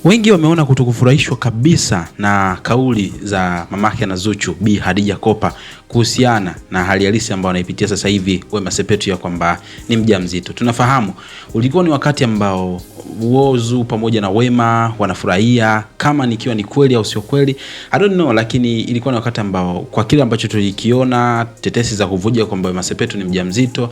Wengi wameona kutokufurahishwa kabisa na kauli za mamake na Zuchu Bi Khadija Kopa kuhusiana na hali halisi ambayo anaipitia sasa hivi Wema Sepetu ya kwamba ni mjamzito. Tunafahamu ulikuwa ni wakati ambao Whozu pamoja na Wema wanafurahia, kama nikiwa ni kweli au sio kweli I don't know, lakini ilikuwa ni wakati ambao kwa kile ambacho tulikiona tetesi za kuvuja kwamba Wema Sepetu ni mjamzito,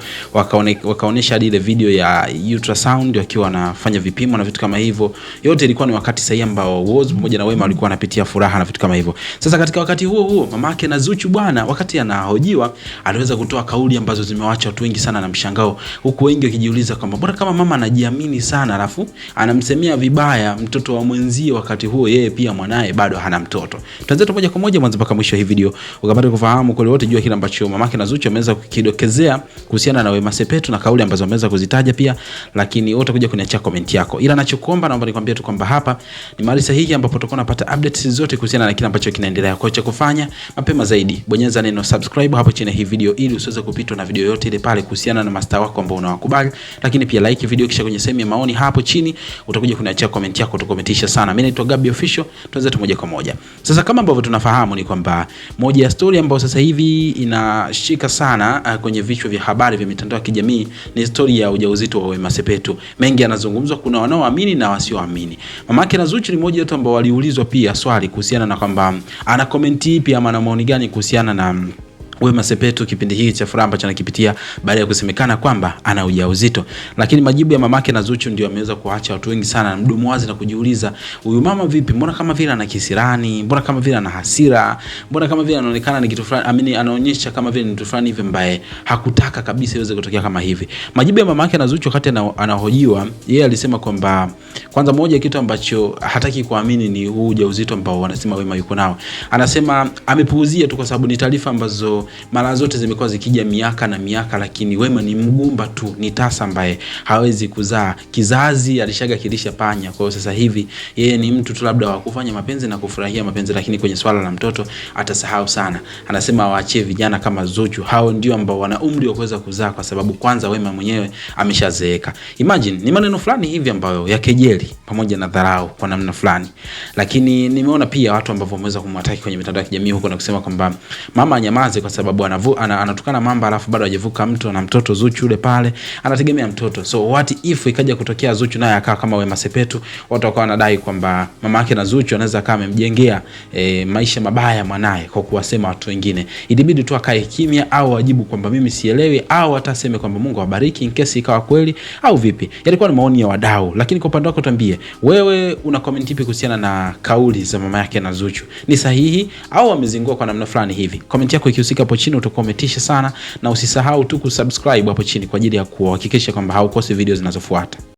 wakaonesha hadi ile video ya ultrasound wakiwa wanafanya vipimo na vitu kama hivyo. Yote ilikuwa ni wakati sahihi ambao Whozu pamoja na Wema walikuwa wanapitia furaha na vitu kama hivyo. Sasa katika wakati huo mamake na Zuchu bwana, wakati anahojiwa aliweza kutoa kauli ambazo zimewaacha watu wengi sana na mshangao, huku wengi wakijiuliza kwamba bora kama mama anajiamini sana alafu anamsemea vibaya mtoto wa mwenzie wakati huo yeye pia mwanae bado hana mtoto. Tuanze moja kwa moja mwanzo mpaka mwisho hii video ukapata kufahamu kwa wote jua kile ambacho mamake na Zuchu ameweza kukidokezea kuhusiana na Wema Sepetu na kauli ambazo ameweza kuzitaja pia, lakini wote kuja kuniachia comment yako. Ila ninachokuomba naomba nikwambie tu kwamba hapa ni mahali sahihi ambapo tutakuwa tunapata updates zote kuhusiana na kile ambacho kinaendelea. Kwa cha kufanya mapema zaidi, bonyeza neno subscribe hapo chini ya hii video ili usiweze kupitwa na video yote ile pale kuhusiana na master wako ambao unawakubali, lakini pia like video kisha kwenye sehemu ya maoni hapo chini utakuja kuniachia comment yako, tukomentisha sana. Mimi naitwa Gabby Official, tuanze moja kwa moja. Sasa kama ambavyo tunafahamu ni kwamba moja ya story ambayo sasa hivi inashika sana kwenye vichwa vya habari vya mitandao ya kijamii ni story ya ujauzito wa Wema Sepetu. Mengi yanazungumzwa, kuna wanaoamini na wasioamini. Mamake na Zuchu ni mmoja wetu ambao waliulizwa pia swali kuhusiana na kwamba ana comment ipi ama ana maoni gani kuhusiana na Wema Sepetu kipindi hiki cha furaha ambacho anakipitia baada ya kusemekana kwamba ana ujauzito. Lakini majibu ya mamake na Zuchu ndio ameweza kuacha watu wengi sana mdomo wazi na kujiuliza, huyu mama vipi? Mbona kama vile ana kisirani? Mbona kama vile ana hasira? Mbona kama vile anaonekana ni kitu fulani, anaonyesha kama vile ni kitu fulani hivi ambaye hakutaka kabisa iweze kutokea kama hivi. Majibu ya mamake na Zuchu wakati anahojiwa, yeye alisema kwamba kwanza moja kitu ambacho hataki kuamini ni huu ujauzito ambao wanasema Wema yuko nao. Anasema amepuuzia tu kwa sababu ni taarifa ambazo mara zote zimekuwa zikija miaka na miaka, lakini Wema ni mgumba tu, ni tasa ambaye hawezi kuzaa. Kizazi alishaga kilisha panya. Kwa hiyo sasa hivi yeye ni mtu tu labda wa kufanya mapenzi na kufurahia mapenzi, lakini kwenye swala la mtoto atasahau sana. Anasema waachie vijana kama Zuchu, hao ndio ambao wana umri wa kuweza kuzaa, kwa sababu kwanza Wema mwenyewe ameshazeeka. Imagine ni maneno fulani hivi ambayo ya kejeli pamoja na dharau kwa namna fulani, lakini nimeona pia watu ambao wameweza kumwataki kwenye mitandao ya kijamii huko na kusema kwamba mama anyamaze kwa sababu anatukana mamba alafu bado hajavuka mtu na mtoto Zuchu yule pale anategemea mtoto. So what if ikaja kutokea Zuchu naye akawa kama Wema Sepetu, watu wakawa wanadai kwamba mama yake na Zuchu anaweza kama amemjengea maisha mabaya mwanae kwa kuwasema watu wengine. Ilibidi tu akae kimya au ajibu kwamba mimi sielewi, au ataseme kwamba Mungu awabariki in case ikawa kweli au vipi. Yalikuwa ni maoni ya wadau, lakini kwa upande wako tuambie wewe una comment ipi kuhusiana na kauli za mama yake na Zuchu? Ni sahihi au amezingua kwa namna fulani hivi? Comment yako ikihusika hapo chini utakometisha sana, na usisahau tu kusubscribe hapo chini kwa ajili ya kuhakikisha kwamba haukosi video zinazofuata.